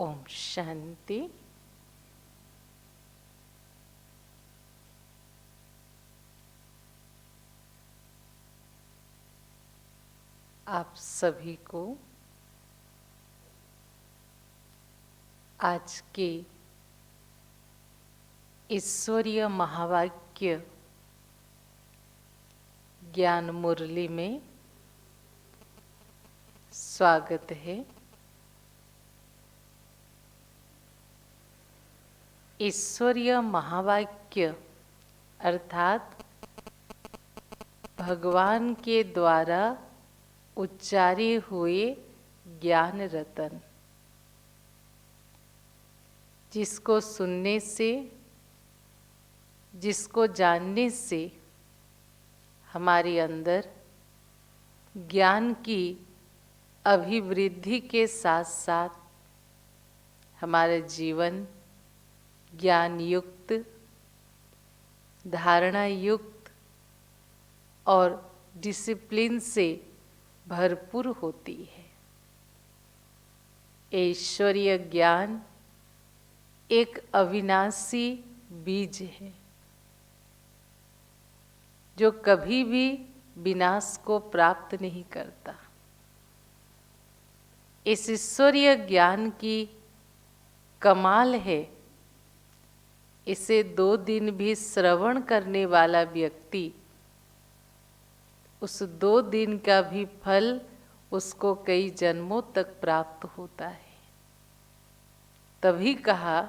ओम शांति। आप सभी को आज के ईश्वरीय महावाक्य ज्ञान मुरली में स्वागत है। ईश्वरीय महावाक्य अर्थात भगवान के द्वारा उच्चारे हुए ज्ञान रतन, जिसको सुनने से, जिसको जानने से हमारे अंदर ज्ञान की अभिवृद्धि के साथ साथ हमारा जीवन ज्ञान युक्त, धारणा युक्त और डिसिप्लिन से भरपूर होती है। ईश्वरीय ज्ञान एक अविनाशी बीज है जो कभी भी विनाश को प्राप्त नहीं करता। इस ईश्वरीय ज्ञान की कमाल है, इसे 2 दिन भी श्रवण करने वाला व्यक्ति उस 2 दिन का भी फल उसको कई जन्मों तक प्राप्त होता है। तभी कहा,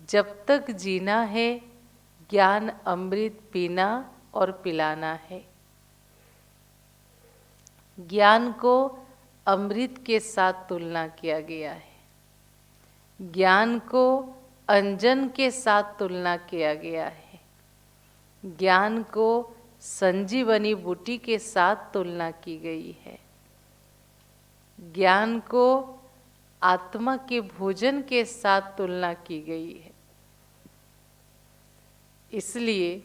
जब तक जीना है ज्ञान अमृत पीना और पिलाना है। ज्ञान को अमृत के साथ तुलना किया गया है, ज्ञान को अंजन के साथ तुलना किया गया है, ज्ञान को संजीवनी बूटी के साथ तुलना की गई है, ज्ञान को आत्मा के भोजन के साथ तुलना की गई है। इसलिए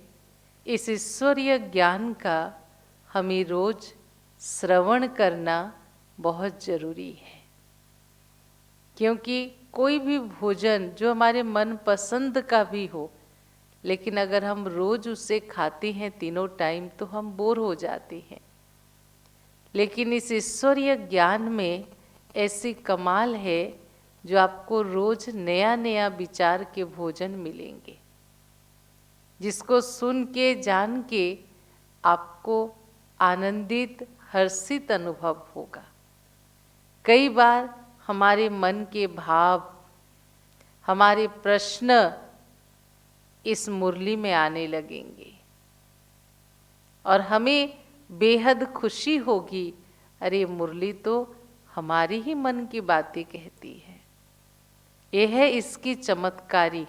इस ईश्वरीय ज्ञान का हमें रोज श्रवण करना बहुत जरूरी है, क्योंकि कोई भी भोजन जो हमारे मन पसंद का भी हो, लेकिन अगर हम रोज उसे खाते हैं तीनों टाइम तो हम बोर हो जाते हैं। लेकिन इस ईश्वरीय ज्ञान में ऐसी कमाल है जो आपको रोज नया नया विचार के भोजन मिलेंगे, जिसको सुन के जान के आपको आनंदित हर्षित अनुभव होगा। कई बार हमारे मन के भाव, हमारे प्रश्न इस मुरली में आने लगेंगे और हमें बेहद खुशी होगी, अरे मुरली तो हमारी ही मन की बातें कहती है। यह है इसकी चमत्कारी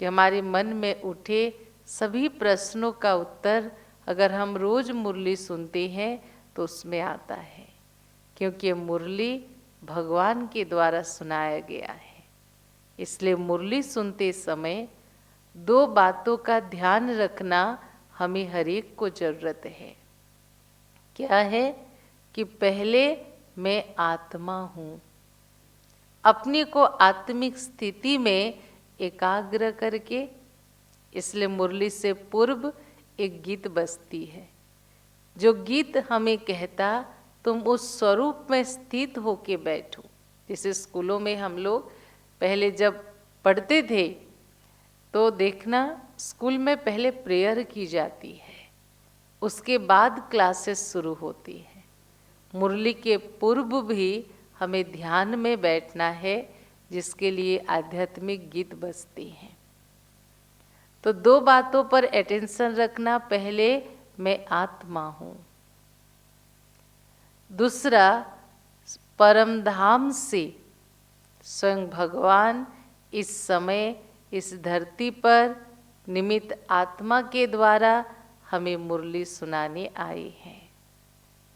कि हमारे मन में उठे सभी प्रश्नों का उत्तर अगर हम रोज मुरली सुनते हैं तो उसमें आता है, क्योंकि मुरली भगवान के द्वारा सुनाया गया है। इसलिए मुरली सुनते समय 2 बातों का ध्यान रखना हमें हर एक को जरूरत है। क्या है कि पहले मैं आत्मा हूँ, अपने को आत्मिक स्थिति में एकाग्र करके, इसलिए मुरली से पूर्व एक गीत बजती है, जो गीत हमें कहता तुम उस स्वरूप में स्थित होके बैठो। जैसे स्कूलों में हम लोग पहले जब पढ़ते थे तो देखना, स्कूल में पहले प्रेयर की जाती है, उसके बाद क्लासेस शुरू होती है। मुरली के पूर्व भी हमें ध्यान में बैठना है, जिसके लिए आध्यात्मिक गीत बजते हैं। तो 2 बातों पर अटेंशन रखना, पहले मैं आत्मा हूँ, दूसरा परम धाम से स्वयं भगवान इस समय इस धरती पर निमित्त आत्मा के द्वारा हमें मुरली सुनाने आए हैं।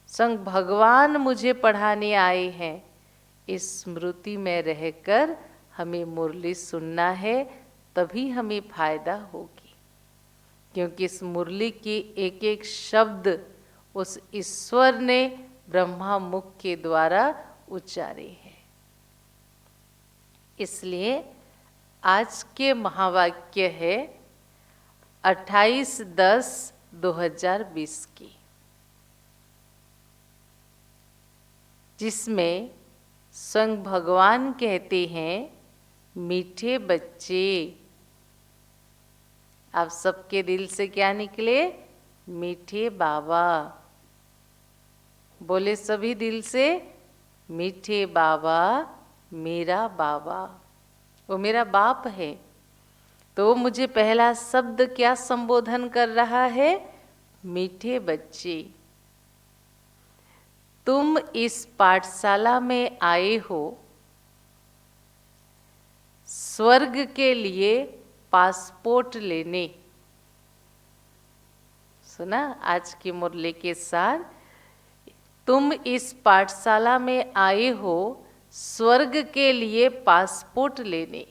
स्वयं भगवान मुझे पढ़ाने आए हैं। इस स्मृति में रहकर हमें मुरली सुनना है, तभी हमें फायदा होगी, क्योंकि इस मुरली की एक एक शब्द उस ईश्वर ने ब्रह्मा मुख के द्वारा उच्चारे हैं। इसलिए आज के महावाक्य है 28/10/2020 की, जिसमें स्वयं भगवान कहते हैं, मीठे बच्चे। आप सबके दिल से क्या निकले? मीठे बाबा। बोले सभी दिल से, मीठे बाबा, मेरा बाबा, वो मेरा बाप है। तो मुझे पहला शब्द क्या संबोधन कर रहा है? मीठे बच्चे, तुम इस पाठशाला में आए हो स्वर्ग के लिए पासपोर्ट लेने। सुना आज की मुरली के साथ, तुम इस पाठशाला में आए हो स्वर्ग के लिए पासपोर्ट लेने।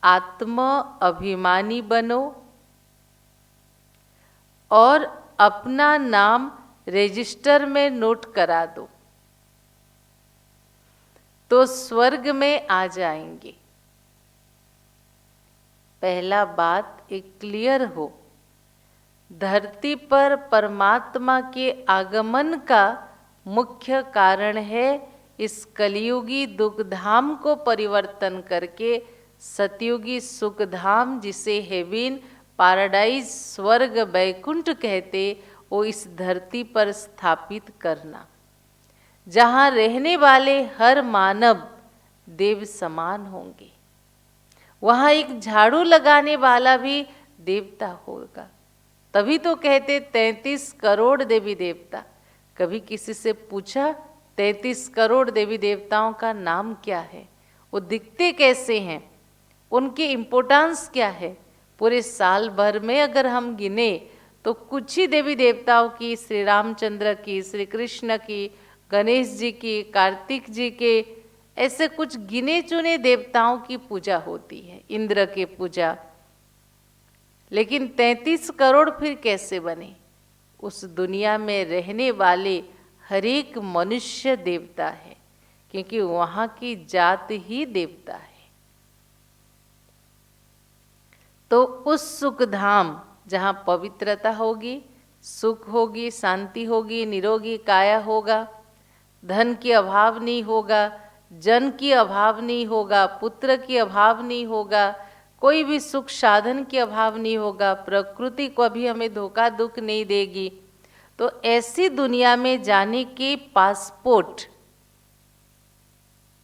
आत्म अभिमानी बनो और अपना नाम रजिस्टर में नोट करा दो, तो स्वर्ग में आ जाएंगे। पहला बात एक क्लियर हो, धरती पर परमात्मा के आगमन का मुख्य कारण है इस कलियुगी दुखधाम को परिवर्तन करके सतयुगी सुखधाम, जिसे हेवन, पैराडाइज, स्वर्ग, वैकुंठ कहते, वो इस धरती पर स्थापित करना, जहाँ रहने वाले हर मानव देव समान होंगे। वहाँ एक झाड़ू लगाने वाला भी देवता होगा। तभी तो कहते 33 करोड़ देवी देवता। कभी किसी से पूछा 33 करोड़ देवी देवताओं का नाम क्या है, वो दिखते कैसे हैं, उनकी इम्पोर्टेंस क्या है? पूरे साल भर में अगर हम गिने तो कुछ ही देवी देवताओं की, श्री रामचंद्र की, श्री कृष्ण की, गणेश जी की, कार्तिक जी के, ऐसे कुछ गिने चुने देवताओं की पूजा होती है, इंद्र के पूजा। लेकिन 33 करोड़ फिर कैसे बने? उस दुनिया में रहने वाले हर एक मनुष्य देवता है, क्योंकि वहाँ की जात ही देवता है। तो उस सुखधाम जहाँ पवित्रता होगी, सुख होगी, शांति होगी, निरोगी काया होगा, धन की अभाव नहीं होगा, जन की अभाव नहीं होगा, पुत्र की अभाव नहीं होगा, कोई भी सुख साधन की अभाव नहीं होगा, प्रकृति को भी हमें धोखा दुख नहीं देगी। तो ऐसी दुनिया में जाने की पासपोर्ट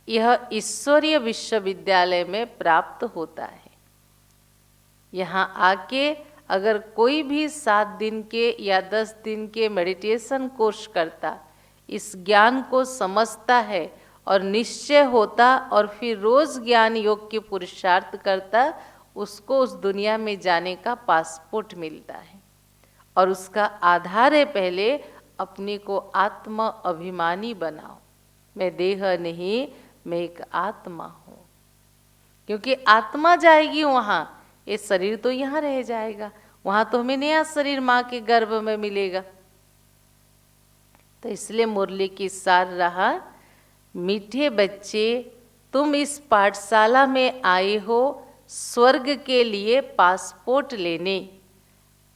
यह ईश्वरीय विश्वविद्यालय में प्राप्त होता है। यहाँ आके अगर कोई भी 7 दिन के या 10 दिन के मेडिटेशन कोर्स करता, इस ज्ञान को समझता है और निश्चय होता और फिर रोज ज्ञान योग के पुरुषार्थ करता, उसको उस दुनिया में जाने का पासपोर्ट मिलता है। और उसका आधार है, पहले अपने को आत्म अभिमानी बनाओ। मैं देह नहीं, मैं एक आत्मा हूँ। क्योंकि आत्मा जाएगी वहाँ, ये शरीर तो यहाँ रह जाएगा, वहाँ तो हमें नया शरीर माँ के गर्भ में मिलेगा। तो इसलिए मुरली की सार रहा, मीठे बच्चे, तुम इस पाठशाला में आए हो स्वर्ग के लिए पासपोर्ट लेने।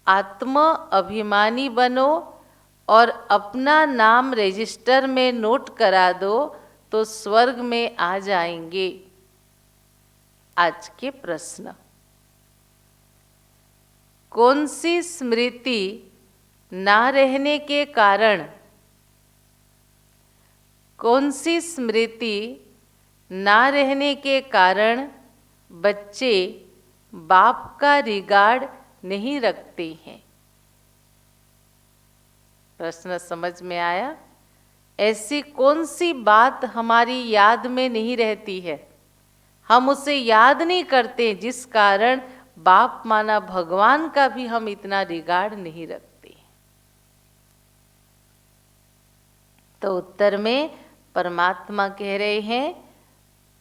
आत्म अभिमानी बनो और अपना नाम रजिस्टर में नोट करा दो, तो स्वर्ग में आ जाएंगे। आज के प्रश्न, कौन सी स्मृति ना रहने के कारण, कौन सी स्मृति ना रहने के कारण बच्चे बाप का रिगार्ड नहीं रखते हैं? प्रश्न समझ में आया? ऐसी कौन सी बात हमारी याद में नहीं रहती है, हम उसे याद नहीं करते, जिस कारण बाप माना भगवान का भी हम इतना रिगार्ड नहीं रखते? तो उत्तर में परमात्मा कह रहे हैं,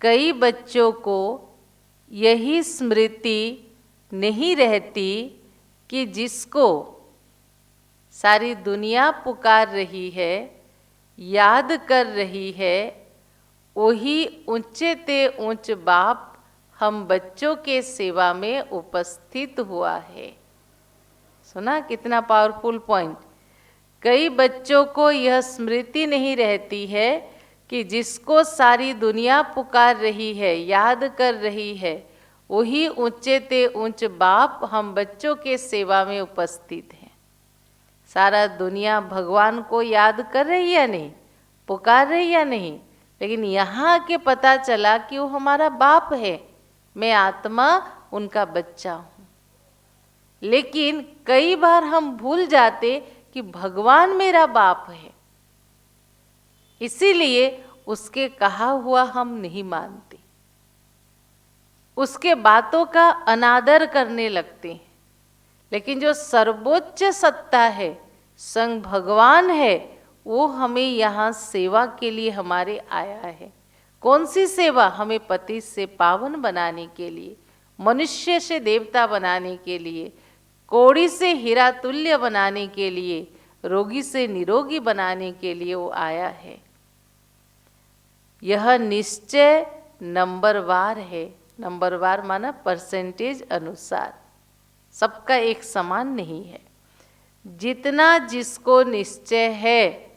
कई बच्चों को यही स्मृति नहीं रहती कि जिसको सारी दुनिया पुकार रही है, याद कर रही है, वही ऊंचे ते ऊंच बाप हम बच्चों के सेवा में उपस्थित हुआ है। सुना कितना पावरफुल पॉइंट। कई बच्चों को यह स्मृति नहीं रहती है कि जिसको सारी दुनिया पुकार रही है, याद कर रही है, वही ऊंचे ते ऊंच बाप हम बच्चों के सेवा में उपस्थित हैं। सारा दुनिया भगवान को याद कर रही या नहीं, पुकार रही या नहीं, लेकिन यहाँ के पता चला कि वो हमारा बाप है, मैं आत्मा उनका बच्चा हूँ। लेकिन कई बार हम भूल जाते कि भगवान मेरा बाप है, इसीलिए उसके कहा हुआ हम नहीं मानते, उसके बातों का अनादर करने लगते हैं। लेकिन जो सर्वोच्च सत्ता है, स्वयं भगवान है, वो हमें यहाँ सेवा के लिए हमारे आया है। कौन सी सेवा? हमें पति से पावन बनाने के लिए, मनुष्य से देवता बनाने के लिए, कौड़ी से हीरा तुल्य बनाने के लिए, रोगी से निरोगी बनाने के लिए वो आया है। यह निश्चय नंबरवार है। नंबरवार माना परसेंटेज अनुसार, सबका एक समान नहीं है। जितना जिसको निश्चय है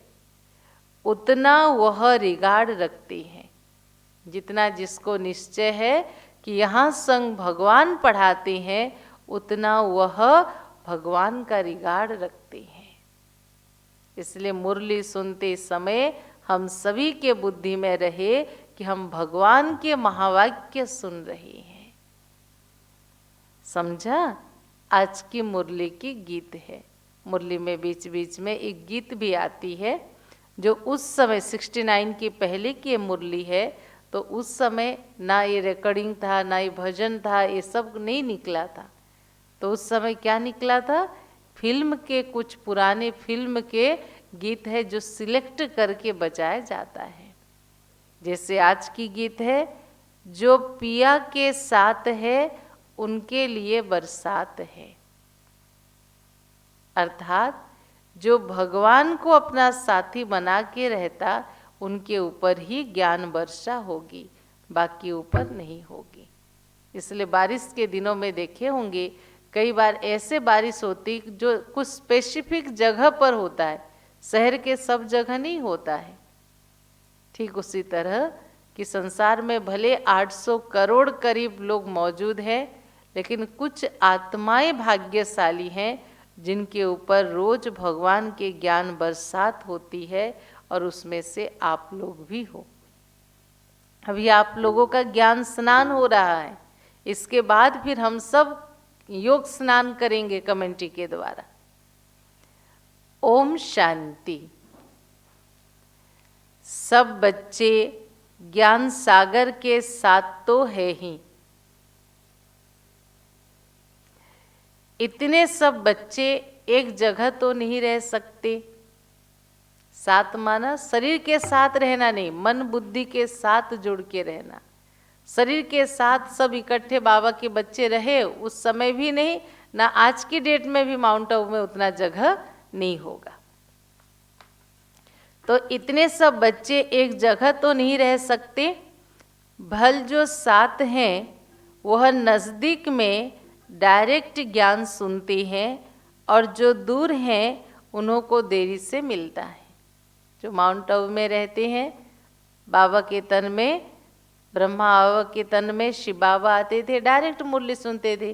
उतना वह रिगार्ड रखते हैं। जितना जिसको निश्चय है कि यहाँ संग भगवान पढ़ाते हैं, उतना वह भगवान का रिगार्ड रखते हैं। इसलिए मुरली सुनते समय हम सभी के बुद्धि में रहे कि हम भगवान के महावाक्य सुन रहे हैं। समझा? आज की मुरली की गीत है। मुरली में बीच बीच में एक गीत भी आती है, जो उस समय 69 की पहले की मुरली है। तो उस समय ना ये रिकॉर्डिंग था, ना ये भजन था, ये सब नहीं निकला था। तो उस समय क्या निकला था? फिल्म के कुछ पुराने फिल्म के गीत है जो सिलेक्ट करके बजाया जाता है। जैसे आज की गीत है, जो पिया के साथ है उनके लिए बरसात है। अर्थात जो भगवान को अपना साथी बना के रहता, उनके ऊपर ही ज्ञान वर्षा होगी, बाकी ऊपर नहीं होगी। इसलिए बारिश के दिनों में देखे होंगे, कई बार ऐसे बारिश होती जो कुछ स्पेसिफिक जगह पर होता है, शहर के सब जगह नहीं होता है। ठीक उसी तरह कि संसार में भले 800 करोड़ करीब लोग मौजूद हैं, लेकिन कुछ आत्माएं भाग्यशाली हैं जिनके ऊपर रोज भगवान के ज्ञान बरसात होती है, और उसमें से आप लोग भी हो। अभी आप लोगों का ज्ञान स्नान हो रहा है, इसके बाद फिर हम सब योग स्नान करेंगे कमेंट्री के द्वारा। ओम शांति। सब बच्चे ज्ञान सागर के साथ तो है ही। इतने सब बच्चे एक जगह तो नहीं रह सकते। साथ माना शरीर के साथ रहना नहीं, मन बुद्धि के साथ जुड़ के रहना। शरीर के साथ सब इकट्ठे बाबा के बच्चे रहे उस समय भी नहीं, ना आज की डेट में भी माउंट आबू में उतना जगह नहीं होगा। तो इतने सब बच्चे एक जगह तो नहीं रह सकते। भल जो साथ हैं वह नज़दीक में डायरेक्ट ज्ञान सुनते हैं, और जो दूर हैं उन्हों को देरी से मिलता है। जो माउंट आबू में रहते हैं, बाबा के तन में, ब्रह्मा बाबा के तन में शिव बाबा आते थे, डायरेक्ट मुरली सुनते थे,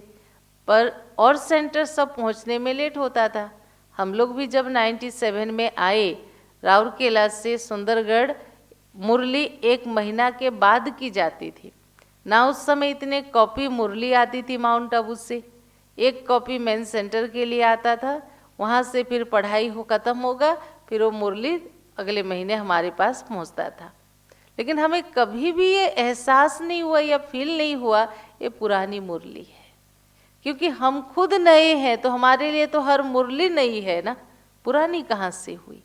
पर और सेंटर सब पहुंचने में लेट होता था। हम लोग भी जब 97 में आए, राउरकेला से सुंदरगढ़ मुरली 1 महीना के बाद की जाती थी ना। उस समय इतने कॉपी मुरली आती थी माउंट आबू से, 1 कॉपी मेन सेंटर के लिए आता था, वहाँ से फिर पढ़ाई हो ख़त्म होगा, फिर वो मुरली अगले महीने हमारे पास पहुँचता था। लेकिन हमें कभी भी ये एहसास नहीं हुआ या फील नहीं हुआ ये पुरानी मुरली है, क्योंकि हम खुद नए हैं, तो हमारे लिए तो हर मुरली नई है ना, पुरानी कहाँ से हुई।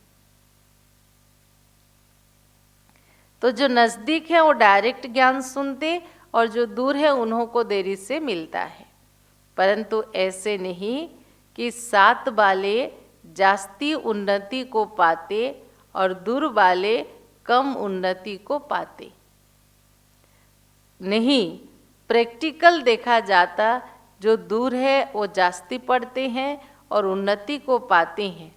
तो जो नज़दीक है वो डायरेक्ट ज्ञान सुनते, और जो दूर है उन्हों को देरी से मिलता है। परंतु ऐसे नहीं कि साथ वाले जास्ती उन्नति को पाते और दूर वाले कम उन्नति को पाते। नहीं, प्रैक्टिकल देखा जाता जो दूर है वो जास्ती पढ़ते हैं और उन्नति को पाते हैं,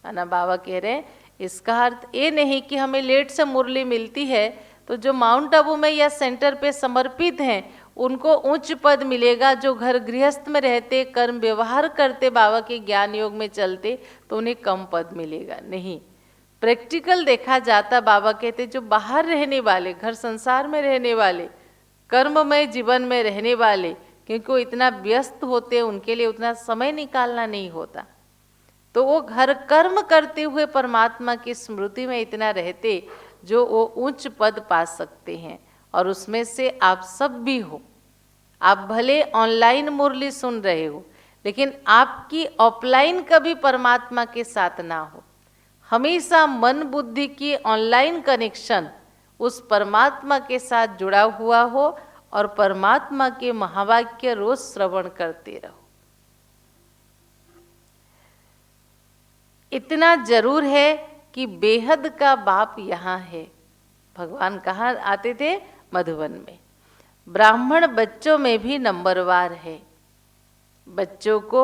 है ना। बाबा कह रहे हैं इसका अर्थ ये नहीं कि हमें लेट से मुरली मिलती है तो जो माउंट आबू में या सेंटर पे समर्पित हैं उनको उच्च पद मिलेगा, जो घर गृहस्थ में रहते कर्म व्यवहार करते बाबा के ज्ञान योग में चलते तो उन्हें कम पद मिलेगा। नहीं, प्रैक्टिकल देखा जाता बाबा कहते जो बाहर रहने वाले, घर संसार में रहने वाले, कर्ममय जीवन में रहने वाले, क्योंकि वो इतना व्यस्त होते उनके लिए उतना समय निकालना नहीं होता, तो वो घर कर्म करते हुए परमात्मा की स्मृति में इतना रहते जो वो उच्च पद पा सकते हैं। और उसमें से आप सब भी हो। आप भले ऑनलाइन मुरली सुन रहे हो लेकिन आपकी ऑफलाइन कभी परमात्मा के साथ ना हो। हमेशा मन बुद्धि की ऑनलाइन कनेक्शन उस परमात्मा के साथ जुड़ा हुआ हो और परमात्मा के महावाक्य रोज श्रवण करते रहो। इतना जरूर है कि बेहद का बाप यहाँ है। भगवान कहाँ आते थे? मधुवन में। ब्राह्मण बच्चों में भी नंबरवार है। बच्चों को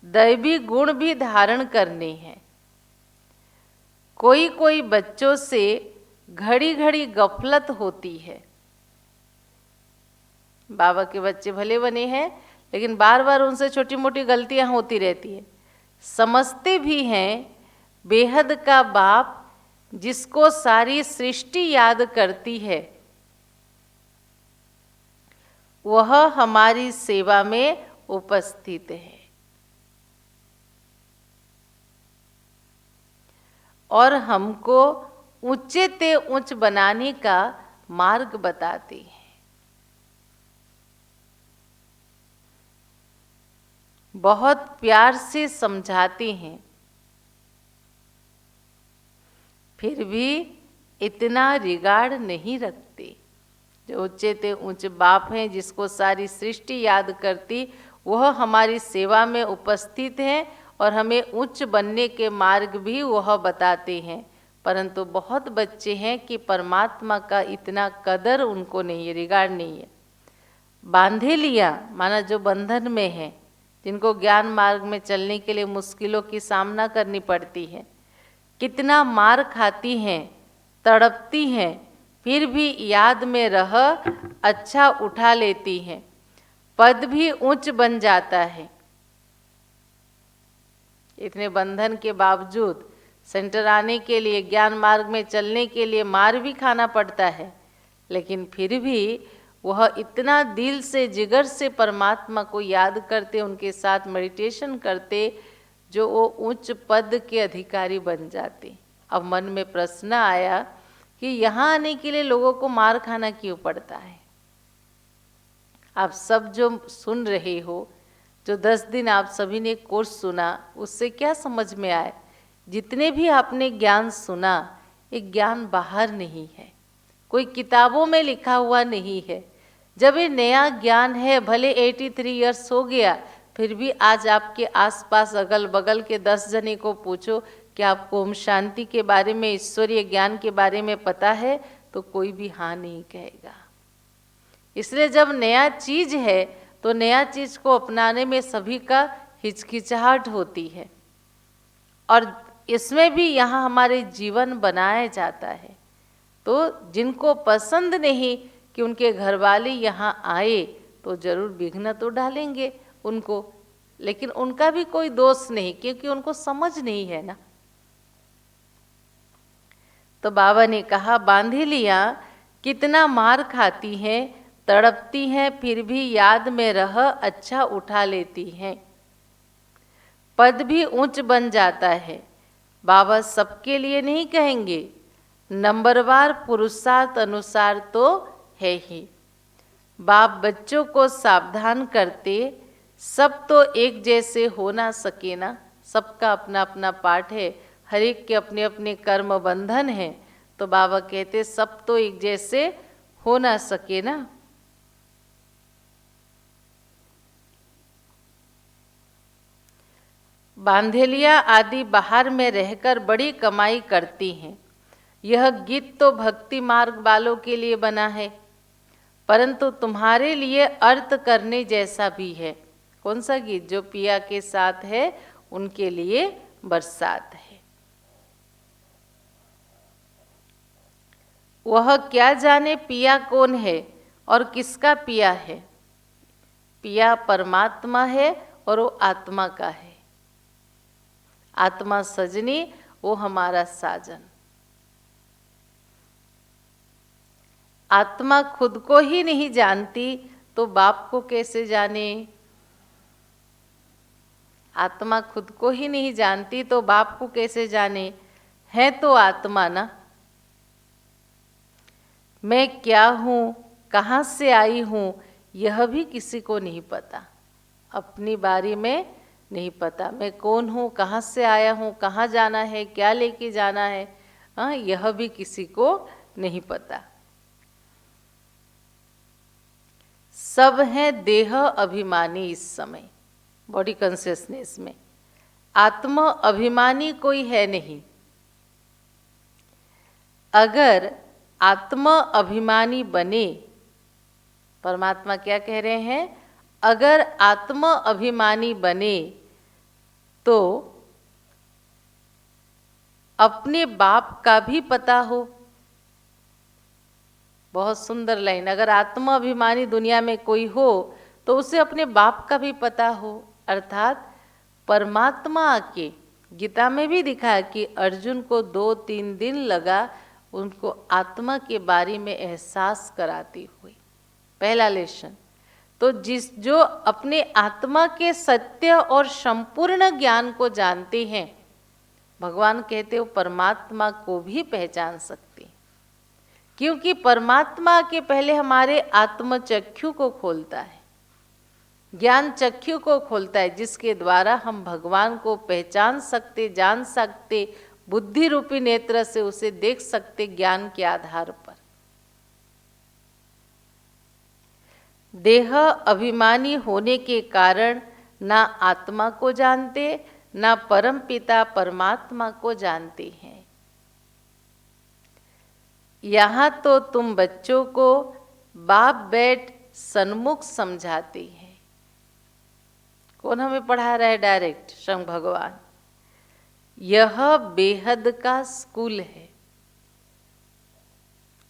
दैवी गुण भी धारण करने हैं। कोई कोई बच्चों से घड़ी घड़ी गफलत होती है। बाबा के बच्चे भले बने हैं लेकिन बार बार उनसे छोटी मोटी गलतियां होती रहती है। समझते भी हैं बेहद का बाप जिसको सारी सृष्टि याद करती है वह हमारी सेवा में उपस्थित है और हमको ऊंचे ते ऊंच बनाने का मार्ग बताते हैं। बहुत प्यार से समझाते हैं, फिर भी इतना रिगार्ड नहीं रखते। जो ऊंचे ते ऊंचे बाप हैं जिसको सारी सृष्टि याद करती, वह हमारी सेवा में उपस्थित हैं और हमें उच्च बनने के मार्ग भी वह बताते हैं। परंतु बहुत बच्चे हैं कि परमात्मा का इतना कदर उनको नहीं है, रिगार्ड नहीं है। बांधे लिया माना जो बंधन में है, जिनको ज्ञान मार्ग में चलने के लिए मुश्किलों की सामना करनी पड़ती है, कितना मार खाती हैं, तड़पती हैं, फिर भी याद में रह अच्छा उठा लेती हैं, पद भी ऊंच बन जाता है। इतने बंधन के बावजूद सेंटर आने के लिए, ज्ञान मार्ग में चलने के लिए मार भी खाना पड़ता है, लेकिन फिर भी वह इतना दिल से जिगर से परमात्मा को याद करते, उनके साथ मेडिटेशन करते, जो वो उच्च पद के अधिकारी बन जाते। अब मन में प्रश्न आया कि यहाँ आने के लिए लोगों को मार खाना क्यों पड़ता है? आप सब जो सुन रहे हो, जो 10 दिन आप सभी ने कोर्स सुना, उससे क्या समझ में आए? जितने भी आपने ज्ञान सुना, ये ज्ञान बाहर नहीं है, कोई किताबों में लिखा हुआ नहीं है। जब ये नया ज्ञान है, भले 83 इयर्स हो गया, फिर भी आज आपके आसपास अगल बगल के 10 जने को पूछो कि आपको ओम शांति के बारे में, ईश्वरीय ज्ञान के बारे में पता है, तो कोई भी हाँ नहीं कहेगा। इसलिए जब नया चीज है तो नया चीज को अपनाने में सभी का हिचकिचाहट होती है, और इसमें भी यहाँ हमारे जीवन बनाया जाता है। तो जिनको पसंद नहीं कि उनके घरवाले यहाँ आए, तो जरूर विघ्न तो डालेंगे उनको, लेकिन उनका भी कोई दोष नहीं, क्योंकि उनको समझ नहीं है ना। तो बाबा ने कहा बांधी लिया कितना मार खाती हैं, तड़पती हैं, फिर भी याद में रह अच्छा उठा लेती हैं, पद भी ऊंच बन जाता है। बाबा सबके लिए नहीं कहेंगे, नंबरवार पुरुषार्थ अनुसार तो है ही। बाप बच्चों को सावधान करते, सब तो एक जैसे हो ना सके ना, सबका अपना अपना पाठ है, हर एक के अपने अपने कर्म बंधन हैं। तो बाबा कहते सब तो एक जैसे हो ना सके ना। बांधेलिया आदि बाहर में रहकर बड़ी कमाई करती हैं। यह गीत तो भक्ति मार्ग वालों के लिए बना है। परंतु तुम्हारे लिए अर्थ करने जैसा भी है। कौन सा गीत? जो पिया के साथ है उनके लिए बरसात है। वह क्या जाने पिया कौन है और किसका पिया है। पिया परमात्मा है और वो आत्मा का है। आत्मा सजनी, वो हमारा साजन। आत्मा खुद को ही नहीं जानती तो बाप को कैसे जाने। आत्मा खुद को ही नहीं जानती तो बाप को कैसे जाने। है तो आत्मा ना। मैं क्या हूँ, कहाँ से आई हूँ, यह भी किसी को नहीं पता। अपनी बारी में नहीं पता मैं कौन हूँ, कहाँ से आया हूँ, कहाँ जाना है, क्या लेके जाना है, हाँ, यह भी किसी को नहीं पता। सब हैं देह अभिमानी इस समय, बॉडी कॉन्शियसनेस में। आत्म अभिमानी कोई है नहीं। अगर आत्म अभिमानी बने, परमात्मा क्या कह रहे हैं, अगर आत्म अभिमानी बने तो अपने बाप का भी पता हो। बहुत सुंदर लाइन। अगर आत्मा अभिमानी दुनिया में कोई हो तो उसे अपने बाप का भी पता हो। अर्थात परमात्मा आके, गीता में भी दिखा कि अर्जुन को 2-3 दिन लगा उनको आत्मा के बारे में एहसास कराती हुई। पहला लेसन। तो जो अपने आत्मा के सत्य और संपूर्ण ज्ञान को जानते हैं, भगवान कहते हो परमात्मा को भी पहचान सकते हैं। क्योंकि परमात्मा के पहले हमारे आत्मचक्षु को खोलता है, ज्ञान चक्षु को खोलता है, जिसके द्वारा हम भगवान को पहचान सकते, जान सकते, बुद्धि रूपी नेत्र से उसे देख सकते ज्ञान के आधार पर। देह अभिमानी होने के कारण ना आत्मा को जानते, ना परम पिता परमात्मा को जानते हैं। यहाँ तो तुम बच्चों को बाप बैठ सन्मुख समझाते हैं। कौन हमें पढ़ा रहा है डायरेक्ट? स्वयं भगवान। यह बेहद का स्कूल है।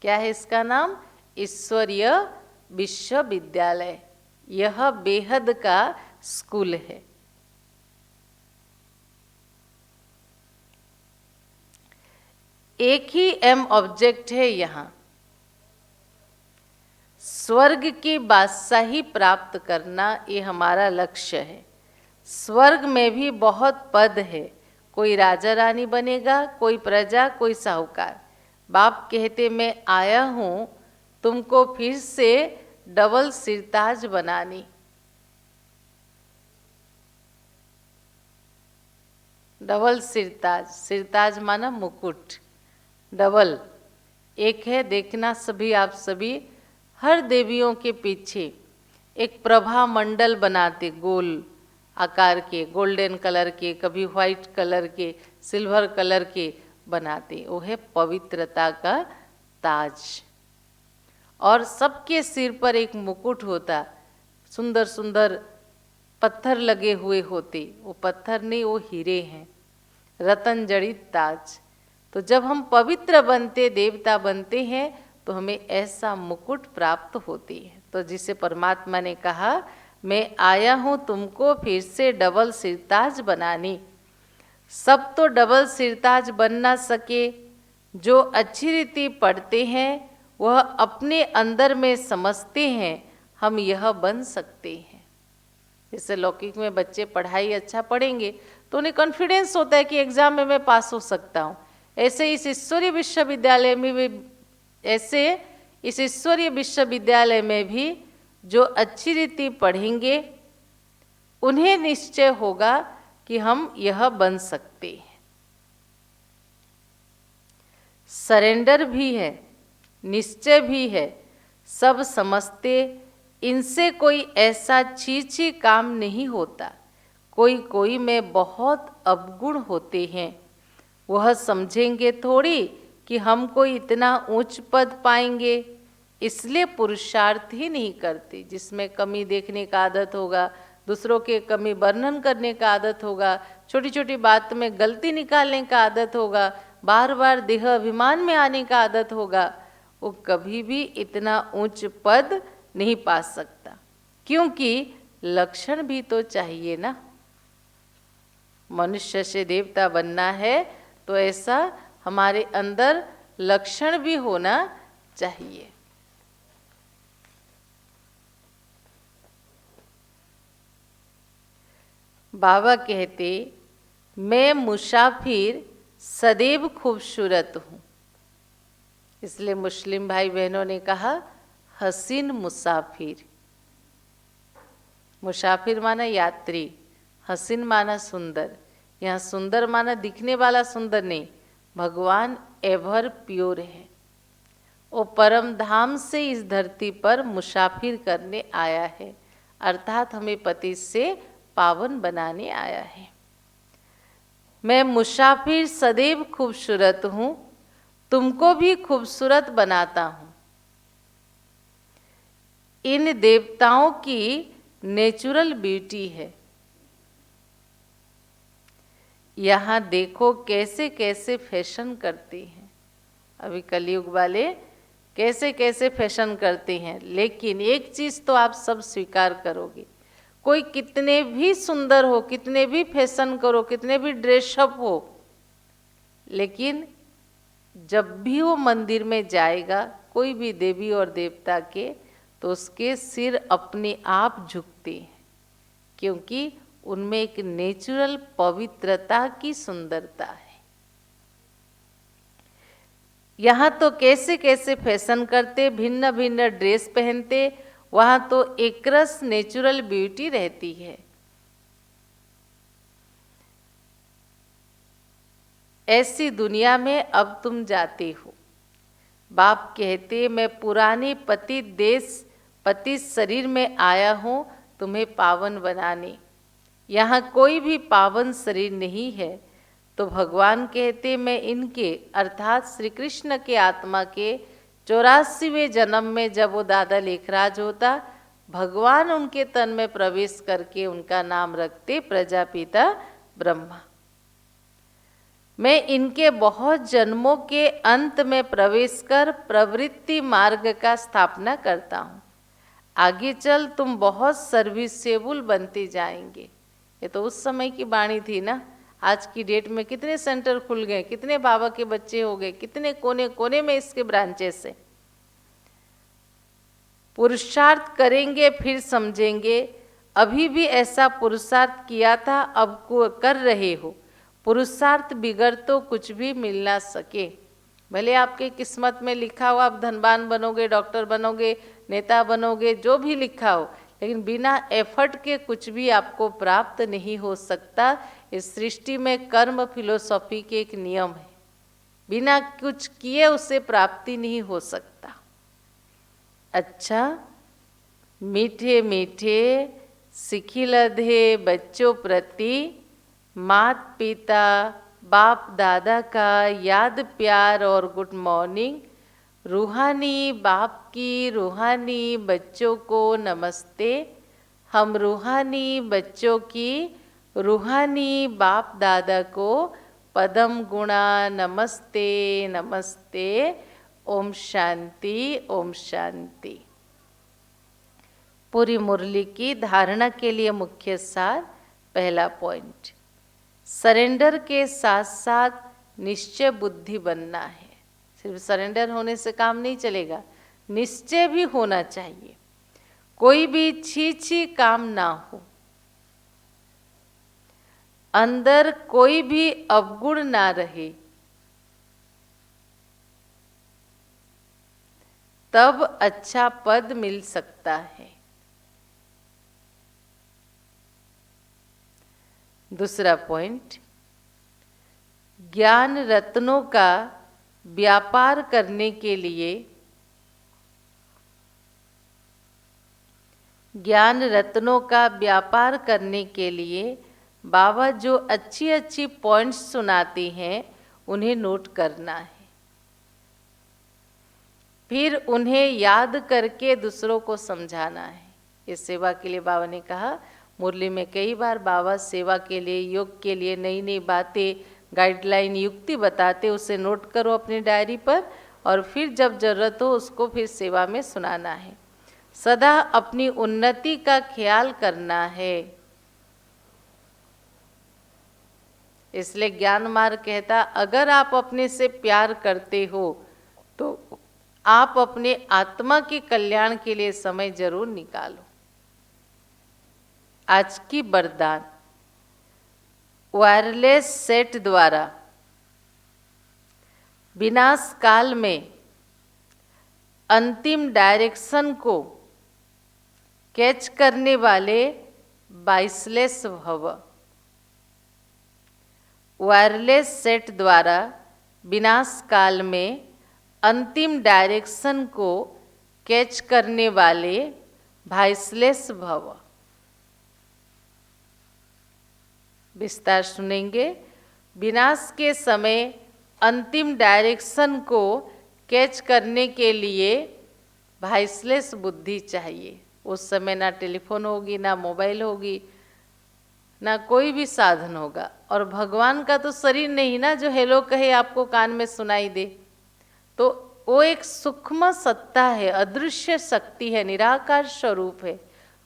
क्या है इसका नाम? ईश्वरीय विश्वविद्यालय। यह बेहद का स्कूल है। एक ही एम ऑब्जेक्ट है यहाँ, स्वर्ग की बादशाही प्राप्त करना, ये हमारा लक्ष्य है। स्वर्ग में भी बहुत पद है, कोई राजा रानी बनेगा, कोई प्रजा, कोई साहूकार। बाप कहते मैं आया हूँ तुमको फिर से डबल सिरताज बनानी। डबल सिरताज, सिरताज माना मुकुट, डबल। एक है, देखना सभी आप सभी, हर देवियों के पीछे एक प्रभा मंडल बनाते, गोल आकार के, गोल्डन कलर के, कभी व्हाइट कलर के, सिल्वर कलर के बनाते। वो है पवित्रता का ताज। और सबके सिर पर एक मुकुट होता, सुंदर सुंदर पत्थर लगे हुए होते। वो पत्थर नहीं, वो हीरे हैं, रतन जड़ित ताज। तो जब हम पवित्र बनते, देवता बनते हैं, तो हमें ऐसा मुकुट प्राप्त होती है। तो जिसे परमात्मा ने कहा मैं आया हूँ तुमको फिर से डबल सिरताज बनानी। सब तो डबल सिरताज बन ना सके। जो अच्छी रीति पढ़ते हैं वह अपने अंदर में समझते हैं हम यह बन सकते हैं। जैसे लौकिक में बच्चे पढ़ाई अच्छा पढ़ेंगे तो उन्हें कॉन्फिडेंस होता है कि एग्जाम में मैं पास हो सकता हूँ। ऐसे इस ईश्वरीय विश्वविद्यालय में भी, ऐसे इस ईश्वरीय विश्वविद्यालय में भी जो अच्छी रीति पढ़ेंगे उन्हें निश्चय होगा कि हम यह बन सकते हैं। सरेंडर भी है, निश्चय भी है, सब समझते। इनसे कोई ऐसा छी काम नहीं होता। कोई कोई में बहुत अवगुण होते हैं, वह समझेंगे थोड़ी कि हम कोई इतना ऊंच पद पाएंगे। इसलिए पुरुषार्थ ही नहीं करते। जिसमें कमी देखने का आदत होगा, दूसरों के कमी वर्णन करने का आदत होगा, छोटी छोटी बात में गलती निकालने का आदत होगा, बार बार देह अभिमान में आने का आदत होगा, वो कभी भी इतना उच्च पद नहीं पा सकता। क्योंकि लक्षण भी तो चाहिए ना। मनुष्य से देवता बनना है तो ऐसा हमारे अंदर लक्षण भी होना चाहिए। बाबा कहते, मैं मुसाफिर सदैव खूबसूरत हूँ। इसलिए मुस्लिम भाई बहनों ने कहा हसीन मुसाफिर। मुसाफिर माना यात्री, हसीन माना सुंदर। यहाँ सुंदर माना दिखने वाला सुंदर नहीं, भगवान एवर प्योर है। वो परम धाम से इस धरती पर मुसाफिर करने आया है, अर्थात हमें पति से पावन बनाने आया है। मैं मुसाफिर सदैव खूबसूरत हूँ, तुमको भी खूबसूरत बनाता हूँ। इन देवताओं की नेचुरल ब्यूटी है। यहाँ देखो कैसे कैसे फैशन करती हैं। अभी कलयुग वाले कैसे कैसे फैशन करते हैं। लेकिन एक चीज़ तो आप सब स्वीकार करोगे, कोई कितने भी सुंदर हो, कितने भी फैशन करो, कितने भी ड्रेसअप हो, लेकिन जब भी वो मंदिर में जाएगा कोई भी देवी और देवता के, तो उसके सिर अपने आप झुकते हैं, क्योंकि उनमें एक नेचुरल पवित्रता की सुंदरता है। यहाँ तो कैसे कैसे फैशन करते, भिन्न भिन्न ड्रेस पहनते, वहाँ तो एकरस नेचुरल ब्यूटी रहती है। ऐसी दुनिया में अब तुम जाते हो। बाप कहते, मैं पुराने पति शरीर में आया हूँ तुम्हें पावन बनाने। यहाँ कोई भी पावन शरीर नहीं है। तो भगवान कहते, मैं इनके अर्थात श्री कृष्ण के आत्मा के 84वें जन्म में जब वो दादा लेखराज होता, भगवान उनके तन में प्रवेश करके उनका नाम रखते प्रजापिता ब्रह्मा। मैं इनके बहुत जन्मों के अंत में प्रवेश कर प्रवृत्ति मार्ग का स्थापना करता हूँ। आगे चल तुम बहुत सर्विसेबल बनते जाएंगे। ये तो उस समय की वाणी थी ना। आज की डेट में कितने सेंटर खुल गए, कितने बाबा के बच्चे हो गए, कितने कोने कोने में इसके ब्रांचेस हैं। पुरुषार्थ करेंगे फिर समझेंगे। अभी भी ऐसा पुरुषार्थ किया था, अब को कर रहे हो। पुरुषार्थ बिगड़ तो कुछ भी मिल ना सके। भले आपके किस्मत में लिखा हो आप धनवान बनोगे, डॉक्टर बनोगे, नेता बनोगे, जो भी लिखा हो, लेकिन बिना एफर्ट के कुछ भी आपको प्राप्त नहीं हो सकता। इस सृष्टि में कर्म फिलोसॉफी के एक नियम है, बिना कुछ किए उससे प्राप्ति नहीं हो सकता। अच्छा, मीठे मीठे सिखिलधे बच्चों प्रति मात पिता बाप दादा का याद प्यार और गुड मॉर्निंग। रूहानी बाप की रूहानी बच्चों को नमस्ते। हम रूहानी बच्चों की रूहानी बाप दादा को पदम गुणा नमस्ते नमस्ते। ओम शांति ओम शांति। पूरी मुरली की धारणा के लिए मुख्य सार, पहला पॉइंट, सरेंडर के साथ साथ निश्चय बुद्धि बनना है। सिर्फ सरेंडर होने से काम नहीं चलेगा, निश्चय भी होना चाहिए। कोई भी छी काम ना हो, अंदर कोई भी अवगुण ना रहे, तब अच्छा पद मिल सकता है। दूसरा पॉइंट, ज्ञान रत्नों का व्यापार करने के लिए, ज्ञान रत्नों का व्यापार करने के लिए बाबा जो अच्छी अच्छी पॉइंट्स सुनाते हैं उन्हें नोट करना है। फिर उन्हें याद करके दूसरों को समझाना है। इस सेवा के लिए बाबा ने कहा, मुरली में कई बार बाबा सेवा के लिए, योग के लिए नई नई बातें, गाइडलाइन, युक्ति बताते, उसे नोट करो अपनी डायरी पर और फिर जब जरूरत हो उसको फिर सेवा में सुनाना है। सदा अपनी उन्नति का ख्याल करना है। इसलिए ज्ञान मार्ग कहता, अगर आप अपने से प्यार करते हो तो आप अपने आत्मा के कल्याण के लिए समय जरूर निकालो। आज की वरदान, वायरलेस सेट द्वारा विनाश काल में अंतिम डायरेक्शन को कैच करने वाले बाइसलेस भव। वायरलेस सेट द्वारा विनाश काल में अंतिम डायरेक्शन को कैच करने वाले वाइसलेस भव। विस्तार सुनेंगे। विनाश के समय अंतिम डायरेक्शन को कैच करने के लिए वाइसलेस बुद्धि चाहिए। उस समय ना टेलीफोन होगी, ना मोबाइल होगी, ना कोई भी साधन होगा। और भगवान का तो शरीर नहीं ना जो हेलो कहे आपको कान में सुनाई दे। तो वो एक सूक्ष्म सत्ता है, अदृश्य शक्ति है, निराकार स्वरूप है।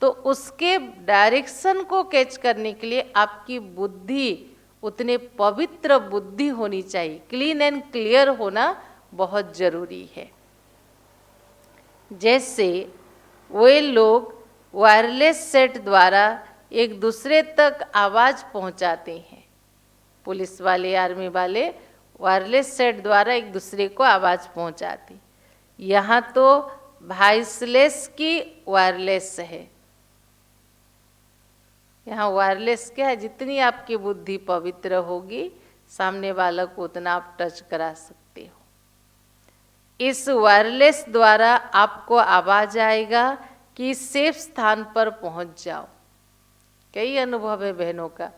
तो उसके डायरेक्शन को कैच करने के लिए आपकी बुद्धि उतने पवित्र बुद्धि होनी चाहिए, क्लीन एंड क्लियर होना बहुत जरूरी है। जैसे वे लोग वायरलेस सेट द्वारा एक दूसरे तक आवाज पहुंचाते हैं, पुलिस वाले, आर्मी वाले वायरलेस सेट द्वारा एक दूसरे को आवाज पहुंचाती। यहाँ तो वॉइसलेस की वायरलेस है। यहाँ वायरलेस क्या है, जितनी आपकी बुद्धि पवित्र होगी सामने वाला को उतना आप टच करा सकते हो। इस वायरलेस द्वारा आपको आवाज आएगा कि सेफ स्थान पर पहुंच जाओ। कई अनुभव है बहनों का,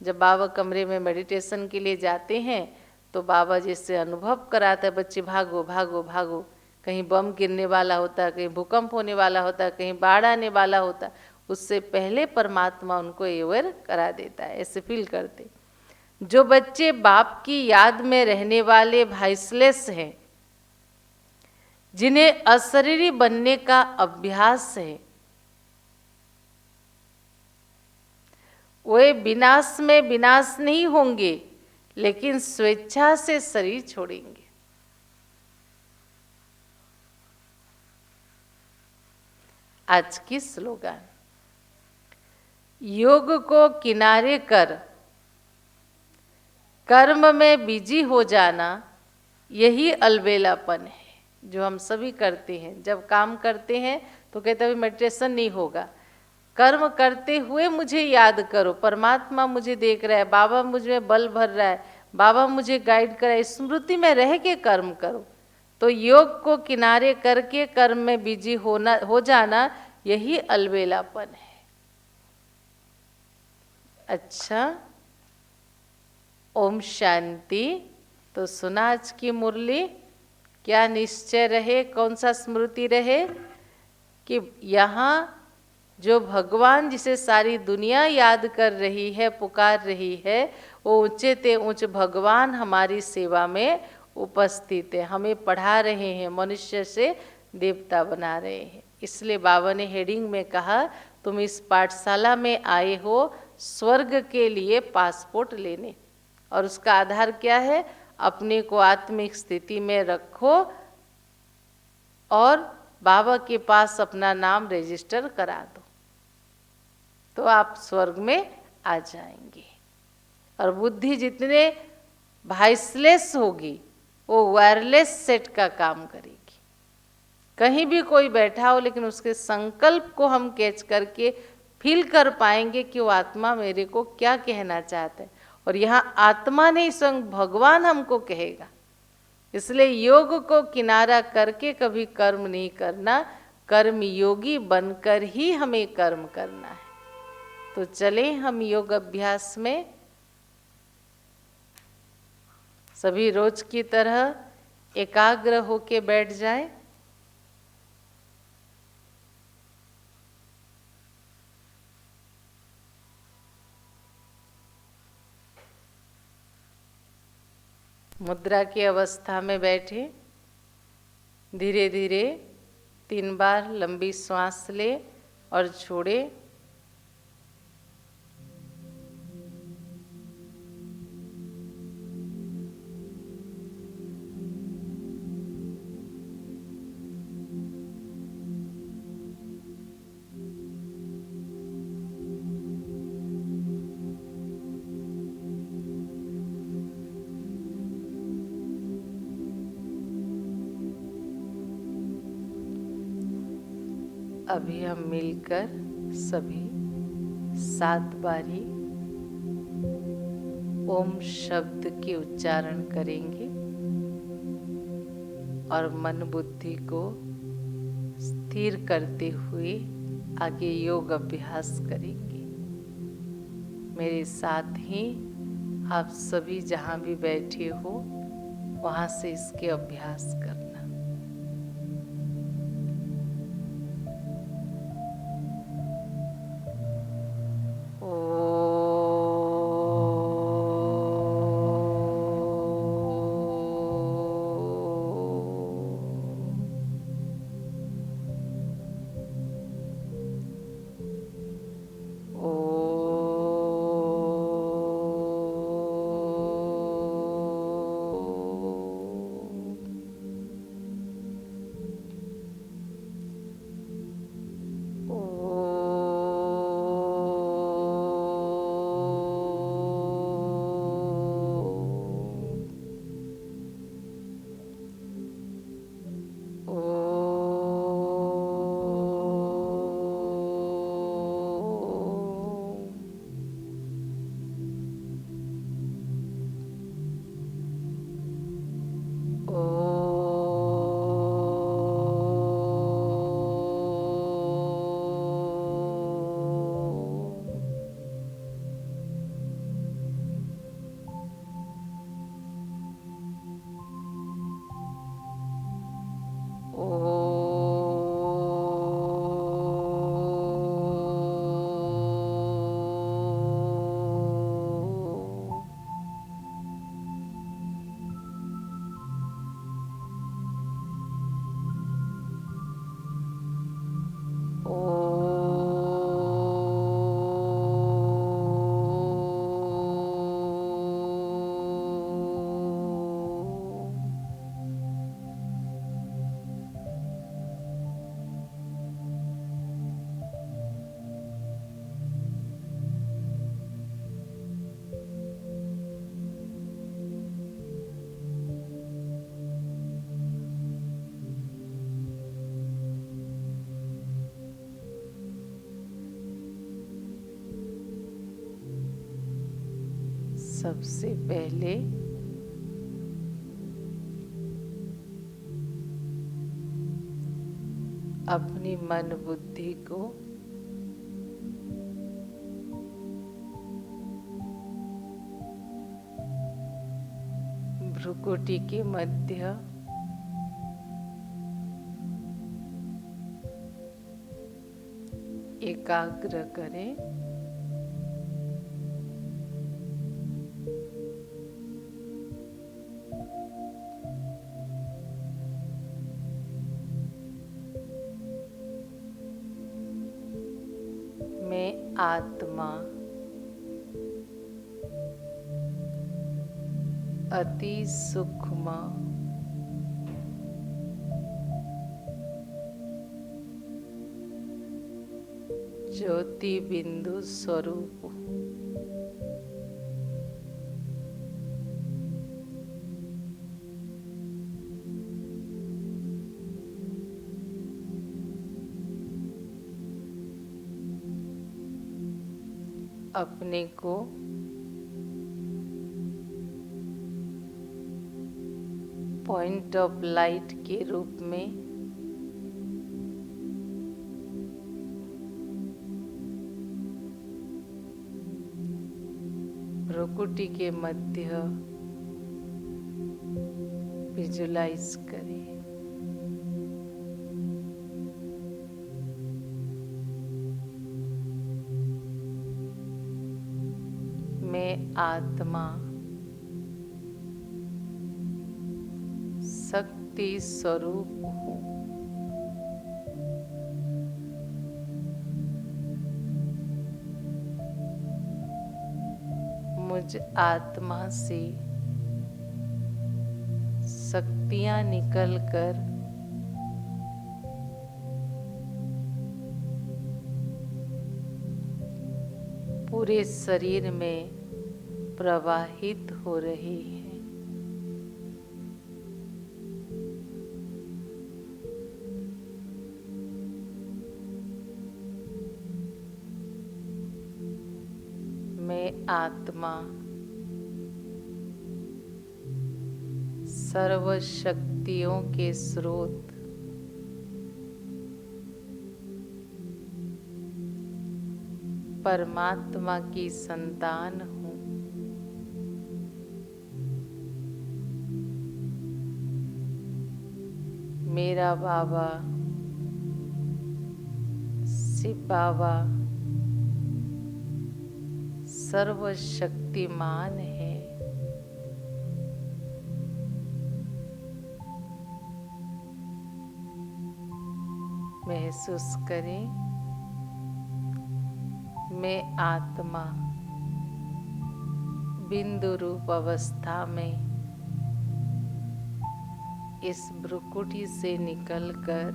जब बाबा कमरे में मेडिटेशन के लिए जाते हैं तो बाबा जैसे अनुभव कराता है, बच्चे भागो भागो भागो, कहीं बम गिरने वाला होता, कहीं भूकंप होने वाला होता, कहीं बाढ़ आने वाला होता, उससे पहले परमात्मा उनको अवेयर करा देता है। ऐसे फील करते। जो बच्चे बाप की याद में रहने वाले वाइसलेस हैं, जिन्हें अशरीरी बनने का अभ्यास है, वे विनाश में विनाश नहीं होंगे, लेकिन स्वेच्छा से शरीर छोड़ेंगे। आज की स्लोगन, योग को किनारे कर कर्म में बिजी हो जाना, यही अलबेलापन है जो हम सभी करते हैं। जब काम करते हैं तो कहते हैं मेडिटेशन नहीं होगा। कर्म करते हुए मुझे याद करो, परमात्मा मुझे देख रहा है, बाबा मुझ में बल भर रहा है, बाबा मुझे गाइड कर रहा है, स्मृति में रह के कर्म करो। तो योग को किनारे करके कर्म में बिजी हो जाना, यही अलबेलापन है। अच्छा, ओम शांति। तो सुना आज की मुरली, क्या निश्चय रहे, कौन सा स्मृति रहे कि यहाँ जो भगवान जिसे सारी दुनिया याद कर रही है, पुकार रही है, वो ऊंचे ते ऊंच भगवान हमारी सेवा में उपस्थित है, हमें पढ़ा रहे हैं, मनुष्य से देवता बना रहे हैं। इसलिए बाबा ने हेडिंग में कहा, तुम इस पाठशाला में आए हो स्वर्ग के लिए पासपोर्ट लेने, और उसका आधार क्या है, अपने को आत्मिक स्थिति में रखो और बाबा के पास अपना नाम रजिस्टर करा दो, तो आप स्वर्ग में आ जाएंगे। और बुद्धि जितने वॉइसलेस होगी वो वायरलेस सेट का काम करेगी। कहीं भी कोई बैठा हो, लेकिन उसके संकल्प को हम कैच करके फील कर पाएंगे कि वो आत्मा मेरे को क्या कहना चाहता है। और यहाँ आत्मा नहीं, स्वयं भगवान हमको कहेगा। इसलिए योग को किनारा करके कभी कर्म नहीं करना, कर्म योगी बनकर ही हमें कर्म करना है। तो चले हम योग अभ्यास में। सभी रोज की तरह एकाग्र होके बैठ जाएं। मुद्रा की अवस्था में बैठे, धीरे धीरे 3 बार लंबी श्वास ले और छोड़े। अभी हम मिलकर सभी 7 बारी ओम शब्द के उच्चारण करेंगे और मन बुद्धि को स्थिर करते हुए आगे योग अभ्यास करेंगे। मेरे साथ ही आप सभी जहाँ भी बैठे हो वहाँ से इसके अभ्यास करना। सबसे पहले अपनी मन बुद्धि को भ्रुकुटी के मध्य एकाग्र करें। मैं आत्मा अति सूक्ष्म ज्योति बिंदु स्वरूप अपने को पॉइंट ऑफ लाइट के रूप में भ्रुकुटी के मध्य विजुलाइज करें। मैं आत्मा शक्ति स्वरूप हूँ। मुझ आत्मा से शक्तियाँ निकलकर पूरे शरीर में प्रवाहित हो रही है। मैं आत्मा सर्व शक्तियों के स्रोत परमात्मा की संतान हूँ। मेरा बाबा शिव बाबा सर्वशक्तिमान है। महसूस करें, मैं आत्मा बिंदु रूप अवस्था में इस भ्रुकुटी से निकलकर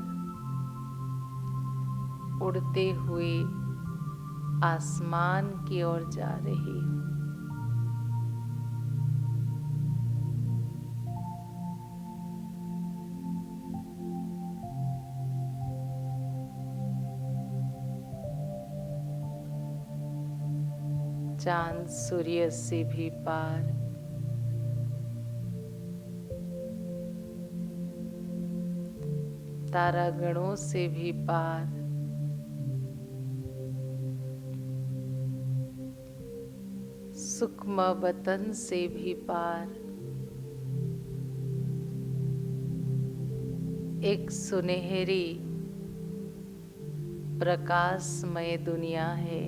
उड़ते हुए आसमान की ओर जा रही हूँ। चांद सूर्य से भी पार, तारागणों से भी पार, सूक्ष्म वतन से भी पार एक सुनहरी प्रकाशमय दुनिया है।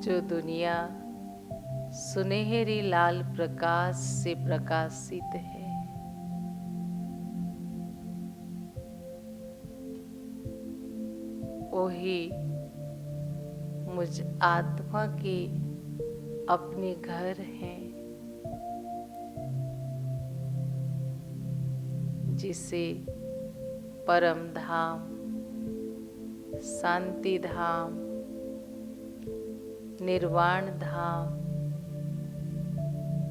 जो दुनिया सुनहरी लाल प्रकाश से प्रकाशित है। वही मुझ आत्मा के अपने घर हैं, जिसे परम धाम, शांति धाम, निर्वाण धाम,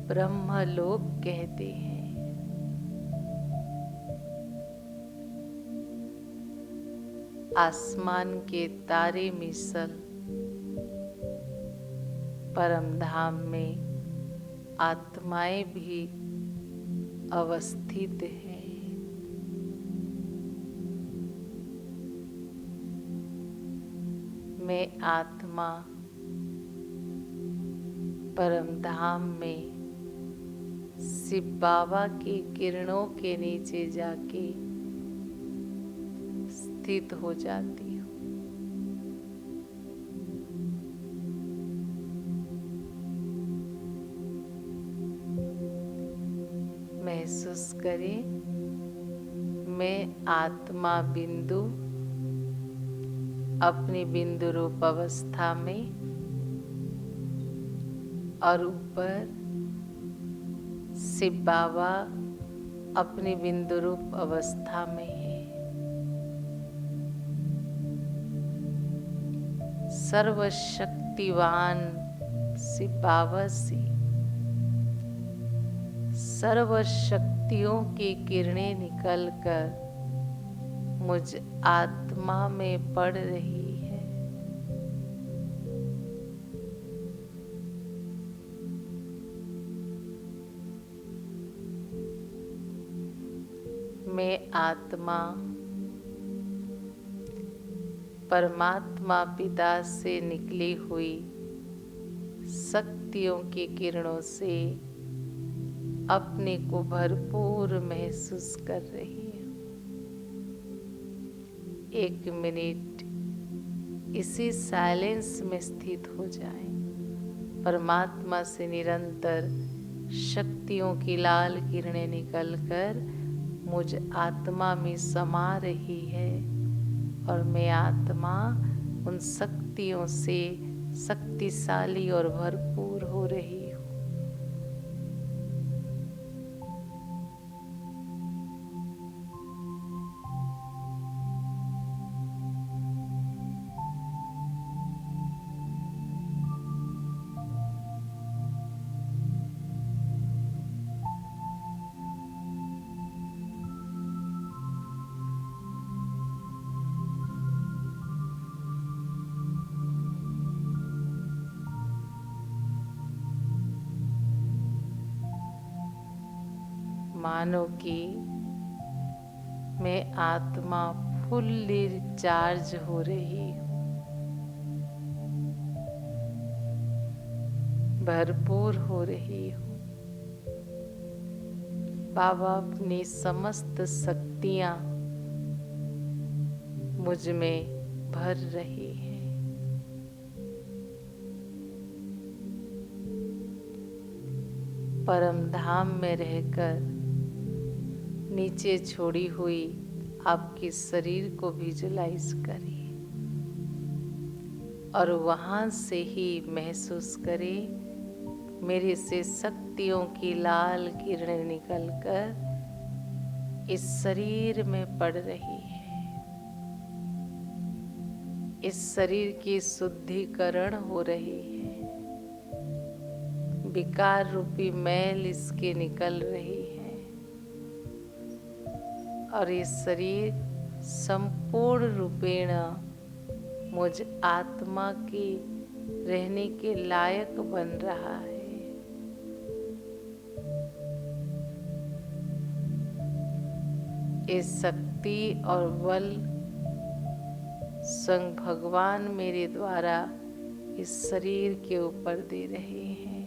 ब्रह्मलोक कहते हैं। आसमान के तारे मिसल परम धाम में आत्माएं भी अवस्थित हैं। मैं आत्मा परम धाम में शिव बाबा के किरणों के नीचे जाके स्थित हो जाती हूँ। महसूस करें, मैं आत्मा बिंदु अपनी बिंदु रूप अवस्था में और ऊपर शिव बाबा अपनी बिंदु रूप अवस्था में है। सर्वशक्तिवान शिव बाबा से सर्व शक्तियों की किरणें निकलकर मुझ आत्मा में पड़ रही है। मैं आत्मा परमात्मा पिता से निकली हुई शक्तियों की किरणों से अपने को भरपूर महसूस कर रही हूँ। 1 मिनट इसी साइलेंस में स्थित हो जाएं। परमात्मा से निरंतर शक्तियों की लाल किरणें निकलकर मुझ आत्मा में समा रही है और मैं आत्मा उन शक्तियों से शक्तिशाली और भरपूर हो रही हूँ। मानो कि मैं आत्मा फुल्ली चार्ज हो रही हूँ, भरपूर हो रही हूँ। बाबा अपनी समस्त शक्तियाँ मुझ में भर रही हैं। परम धाम में रहकर नीचे छोड़ी हुई आपके शरीर को विजुलाइज करिए और वहाँ से ही महसूस करें मेरे से शक्तियों की लाल किरणें निकलकर इस शरीर में पड़ रही है। इस शरीर की शुद्धिकरण हो रही है। विकार रूपी मैल इसके निकल रही है और ये शरीर संपूर्ण रूपेण मुझ आत्मा के रहने के लायक बन रहा है। इस शक्ति और बल स्वयं भगवान मेरे द्वारा इस शरीर के ऊपर दे रहे हैं।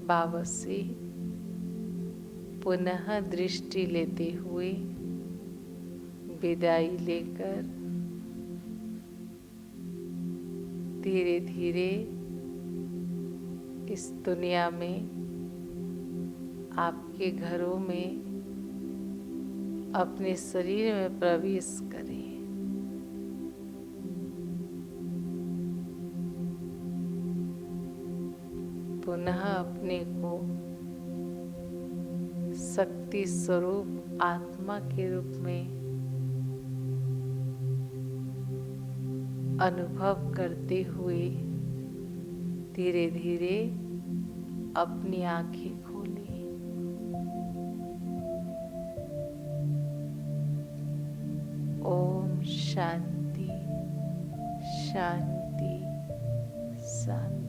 बाबा से पुनः दृष्टि लेते हुए विदाई लेकर धीरे धीरे इस दुनिया में आपके घरों में अपने शरीर में प्रवेश करें। पुनः अपने को शक्ति स्वरूप आत्मा के रूप में अनुभव करते हुए धीरे धीरे अपनी आंखें खोलें। ओम शांति शांति शांति।